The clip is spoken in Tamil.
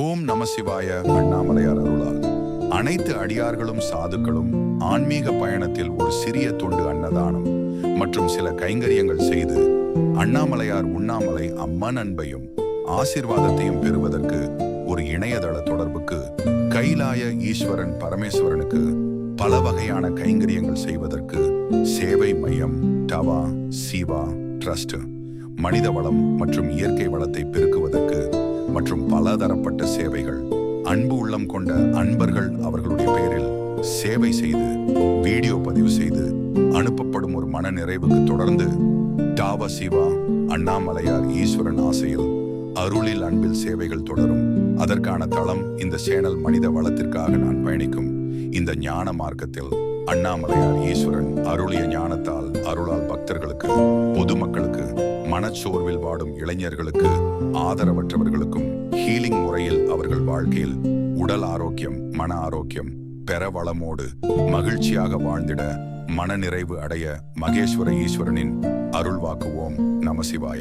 ஓம் நம சிவாய. அண்ணாமலையார் அருளால் அனைத்து அடியார்களும் சாதுக்களும் ஆன்மீக பயணத்தில் ஒரு சிறிய தொண்டு அன்னதானம் மற்றும் சில கைங்கரியங்கள் செய்து அண்ணாமலையார் உண்ணாமலை அம்மன் அன்பையும் ஆசீர்வாதத்தையும் பெறுவதற்கு ஒரு இணையதள தொடர்புக்கு கைலாய ஈஸ்வரன் பரமேஸ்வரனுக்கு பல வகையான கைங்கரியங்கள் செய்வதற்கு சேவை மையம், டவா, சிவா ட்ரஸ்ட், மனித வளம் மற்றும் இயற்கை வளத்தை பெருக்குவதற்கு மற்றும் பலதரப்பட்ட சேவைகள், அன்பு உள்ளம் கொண்ட அன்பர்கள் அவர்களுடைய பெயரில் சேவை செய்து வீடியோ பதிவு செய்து அனுப்பப்படும் ஒரு மன நிறைவுக்கு தொடர்ந்து டாவா சிவா அண்ணாமலையார் ஈஸ்வரன் ஆசையில் அருளில் அன்பில் சேவைகள் தொடரும். அதற்கான தளம் இந்த சேனல். மனித வளத்திற்காக நான் பயணிக்கும் இந்த ஞான மார்க்கத்தில் அண்ணாமலையார் ஈஸ்வரன் அருளிய ஞானத்தால் அருளால் பக்தர்களுக்கு, பொதுமக்களுக்கு, மனச்சோர்வில் வாடும் இளைஞர்களுக்கு, ஆதரவற்றவர்களுக்கும் ஹீலிங் முறையில் அவர்கள் வாழ்க்கையில் உடல் ஆரோக்கியம், மன ஆரோக்கியம் பெற வளமோடு மகிழ்ச்சியாக வாழ்ந்திட, மன நிறைவு அடைய மகேஸ்வர ஈஸ்வரனின் அருள் வாக்குவோம். நம சிவாய.